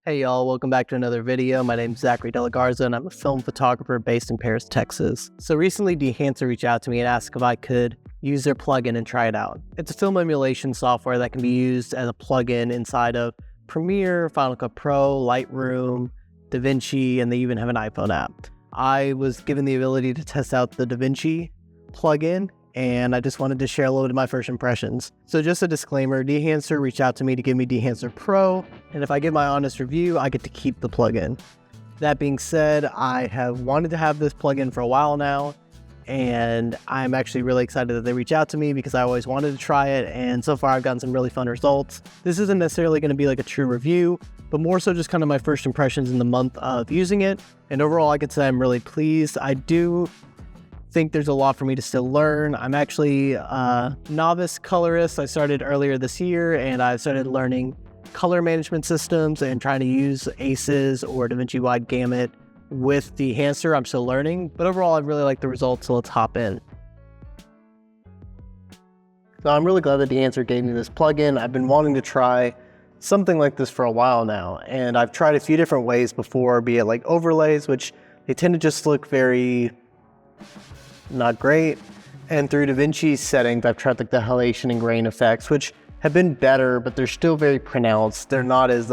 Hey y'all, welcome back to another video. My name is Zachary De La Garza and I'm a film photographer based in Paris, Texas. So recently Dehancer reached out to me and asked if I could use their plugin and try it out. It's a film emulation software that can be used as a plugin inside of Premiere, Final Cut Pro, Lightroom, Davinci, and they even have an iPhone app. I was given the ability to test out the Davinci plugin, and I just wanted to share a little bit of my first impressions. So just a disclaimer, Dehancer reached out to me to give me Dehancer Pro, and if I give my honest review, I get to keep the plugin. That being said, I have wanted to have this plugin for a while now, and I'm actually really excited that they reached out to me because I always wanted to try it, and so far I've gotten some really fun results. This isn't necessarily going to be like a true review, but more so just kind of my first impressions in the month of using it, and overall I could say I'm really pleased. I do think there's a lot for me to still learn. I'm actually a novice colorist. I started earlier this year and I started learning color management systems and trying to use ACES or Davinci Wide Gamut with Dehancer. I'm still learning, but overall I really like the results, so let's hop in. So I'm really glad that Dehancer gave me this plugin. I've been wanting to try something like this for a while now, and I've tried a few different ways before, be it like overlays, which they tend to just look very not great, and through Davinci settings I've tried like the halation and grain effects, which have been better, but they're still very pronounced. They're not as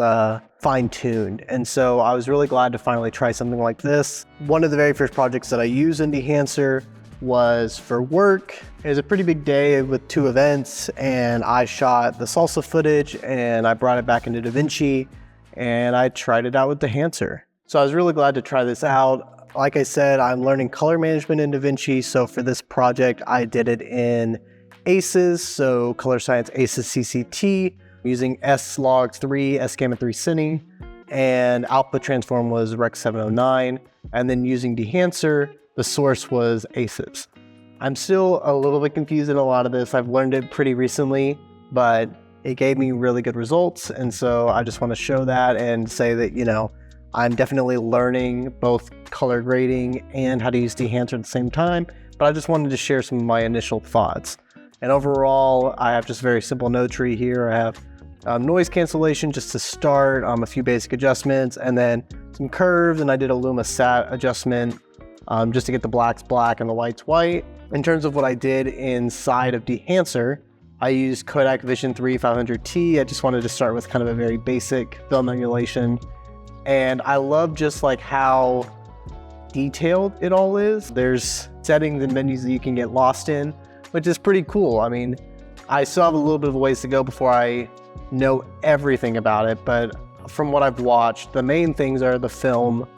fine-tuned, and so I was really glad to finally try something like this. One of the very first projects that I used in Dehancer was for work. It was a pretty big day with 2 events, and I shot the salsa footage and I brought it back into Davinci and I tried it out with Dehancer. So I was really glad to try this out. Like I said, I'm learning color management in Davinci, so for this project, I did it in ACES, so Color Science ACES CCT, using S-Log3, S-Gamma 3 Cine, and output transform was Rec 709, and then using Dehancer, the source was ACES. I'm still a little bit confused in a lot of this. I've learned it pretty recently, but it gave me really good results, and so I just want to show that and say that, you know, I'm definitely learning both color grading and how to use Dehancer at the same time, but I just wanted to share some of my initial thoughts. And overall, I have just a very simple node tree here. I have noise cancellation just to start, a few basic adjustments, and then some curves, and I did a Luma sat adjustment just to get the blacks black and the whites white. In terms of what I did inside of Dehancer, I used Kodak Vision 3 500T. I just wanted to start with kind of a very basic film emulation. And I love just like how detailed it all is. There's settings and menus that you can get lost in, which is pretty cool. I mean, I still have a little bit of a ways to go before I know everything about it, but from what I've watched, the main things are the film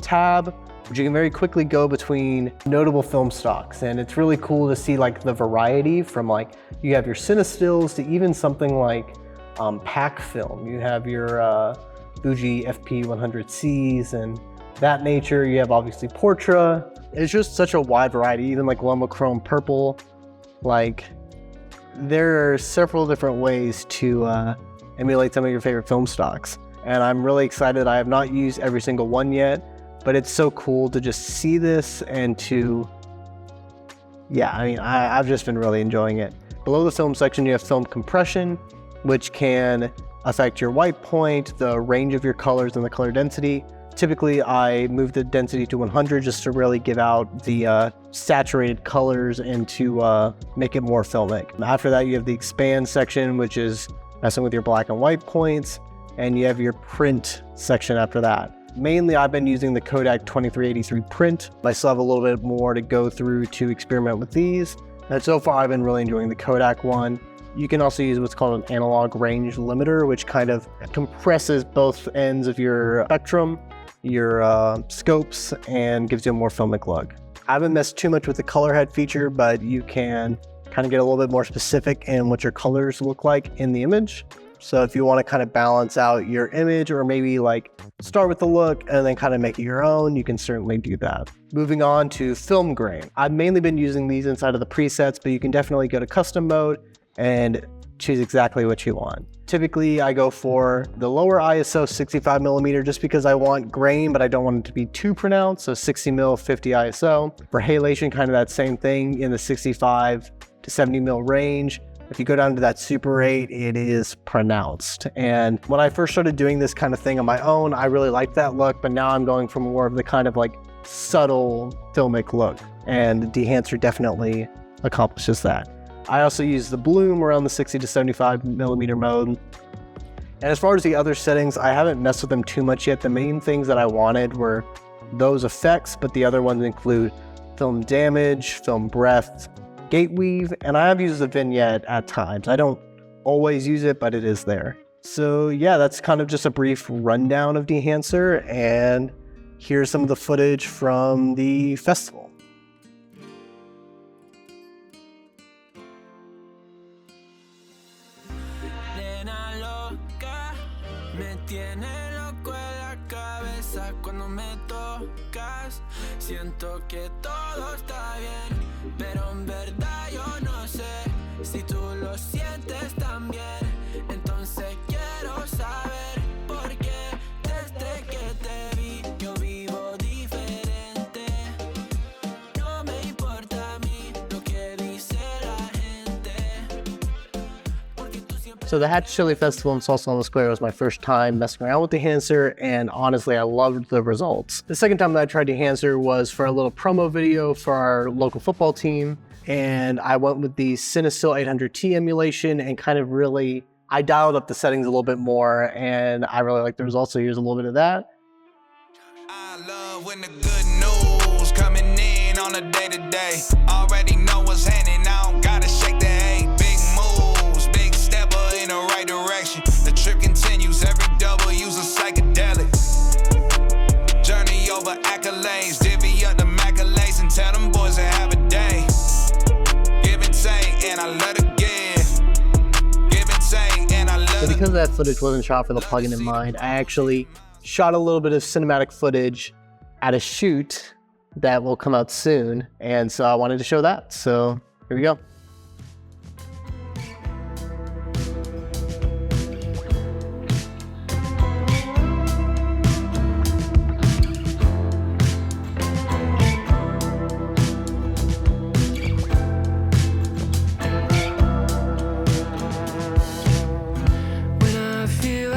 tab, which you can very quickly go between notable film stocks. And it's really cool to see like the variety from like, you have your CineStills to even something like pack film. You have your Fuji FP100Cs and that nature. You have obviously Portra. It's just such a wide variety, even like Loma Chrome Purple. Like there are several different ways to emulate some of your favorite film stocks. And I'm really excited. I have not used every single one yet, but it's so cool to just see this and to, yeah, I mean, I've just been really enjoying it. Below the film section, you have film compression, which can affect your white point, the range of your colors, and the color density. Typically, I move the density to 100 just to really give out the saturated colors and to make it more filmic. After that, you have the expand section, which is messing with your black and white points, and you have your print section after that. Mainly, I've been using the Kodak 2383 print. I still have a little bit more to go through to experiment with these. And so far, I've been really enjoying the Kodak one. You can also use what's called an analog range limiter, which kind of compresses both ends of your spectrum, your scopes, and gives you a more filmic look. I haven't messed too much with the color head feature, but you can kind of get a little bit more specific in what your colors look like in the image. So if you want to kind of balance out your image, or maybe like start with the look and then kind of make it your own, you can certainly do that. Moving on to film grain. I've mainly been using these inside of the presets, but you can definitely go to custom mode and choose exactly what you want. Typically, I go for the lower ISO 65mm just because I want grain, but I don't want it to be too pronounced. So 60mm, 50 ISO. For halation, kind of that same thing in the 65 to 70mm range. If you go down to that Super 8, it is pronounced. And when I first started doing this kind of thing on my own, I really liked that look, but now I'm going for more of the kind of like subtle filmic look, and Dehancer definitely accomplishes that. I also use the bloom around the 60 to 75mm mode. And as far as the other settings, I haven't messed with them too much yet. The main things that I wanted were those effects, but the other ones include film damage, film breadth, gate weave, and I have used the vignette at times. I don't always use it, but it is there. So yeah, that's kind of just a brief rundown of Dehancer, and here's some of the footage from the festival. Siento que todo está bien, pero en verdad yo no sé si tú lo sientes también. Entonces quiero saber por qué desde que te vi yo vivo diferente. No me importa a mí lo que dice la gente. So the Hatch Chili Festival in Salsa on the Square was my first time messing around with Dehancer, and honestly, I loved the results. The second time that I tried Dehancer was for a little promo video for our local football team, and I went with the Cinesil 800T emulation and kind of really, I dialed up the settings a little bit more, and I really like the results, so here's a little bit of that. I love when the good news coming in on a day-to-day. Already know what's happening, I don't gotta shake the hay. Big moves, big stepper in the right direction. The trip continues, every W's a psychedelic. Journey over accolades, divvy up the accolades and tell them boys to have a day. Give and take, and I let it give. Give and take, and I let it. So because that footage wasn't shot for the plugin in mind, I actually shot a little bit of cinematic footage at a shoot that will come out soon, and so I wanted to show that. So here we go.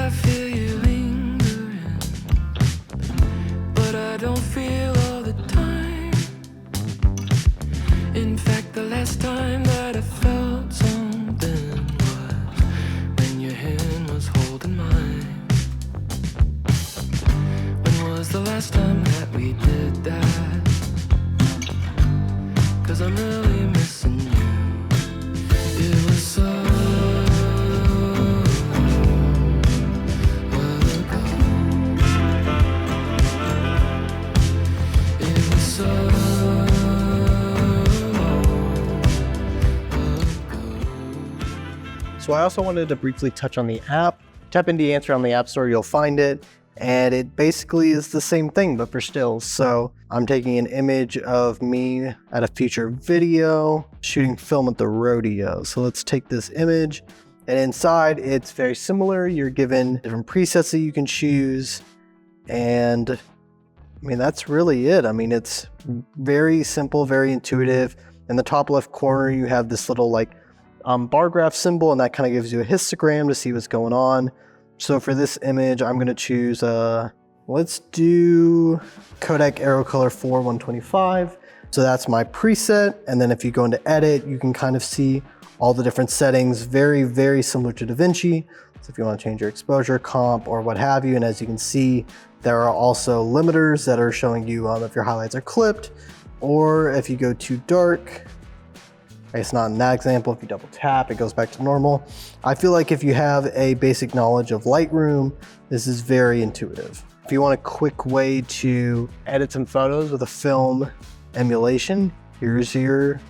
I feel you lingering, but I don't feel all the time. In fact, the last time that I felt something was when your hand was holding mine. When was the last time that we did that? 'Cause I'm really missing you. It was so So I also wanted to briefly touch on the app. Type in Dehancer on the App Store, you'll find it. And it basically is the same thing, but for stills. So I'm taking an image of me at a future video, shooting film at the rodeo. So let's take this image, and inside it's very similar. You're given different presets that you can choose. And I mean, that's really it. I mean, it's very simple, very intuitive. In the top left corner, you have this little like bar graph symbol, and that kind of gives you a histogram to see what's going on. So for this image, I'm gonna choose, let's do Kodak Aerocolor 4125. So that's my preset. And then if you go into edit, you can kind of see all the different settings, very, very similar to Davinci. So if you wanna change your exposure, comp, or what have you. And as you can see, there are also limiters that are showing you if your highlights are clipped, or if you go too dark. It's not in that example. If you double tap, it goes back to normal. I feel like if you have a basic knowledge of Lightroom, this is very intuitive. If you want a quick way to edit some photos with a film emulation, here's your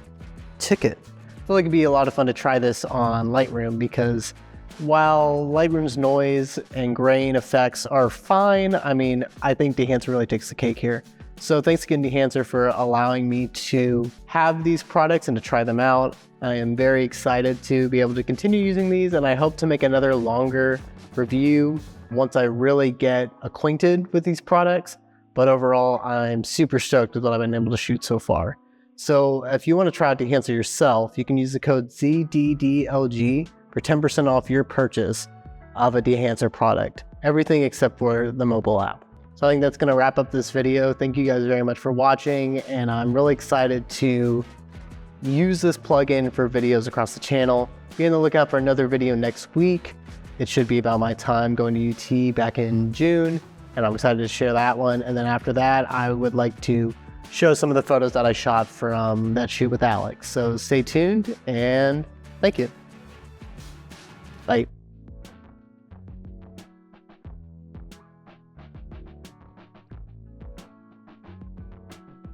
ticket. I feel like it'd be a lot of fun to try this on Lightroom, because while Lightroom's noise and grain effects are fine, I mean, I think Dehancer really takes the cake here. So thanks again, Dehancer, for allowing me to have these products and to try them out. I am very excited to be able to continue using these, and I hope to make another longer review once I really get acquainted with these products. But overall, I'm super stoked with what I've been able to shoot so far. So if you want to try out Dehancer yourself, you can use the code ZDDLG for 10% off your purchase of a Dehancer product. Everything except for the mobile app. So I think that's going to wrap up this video. Thank you guys very much for watching, and I'm really excited to use this plugin for videos across the channel. Be on the lookout for another video next week. It should be about my time going to UT back in June, and I'm excited to share that one. And then after that, I would like to show some of the photos that I shot from that shoot with Alex. So stay tuned, and thank you. Bye.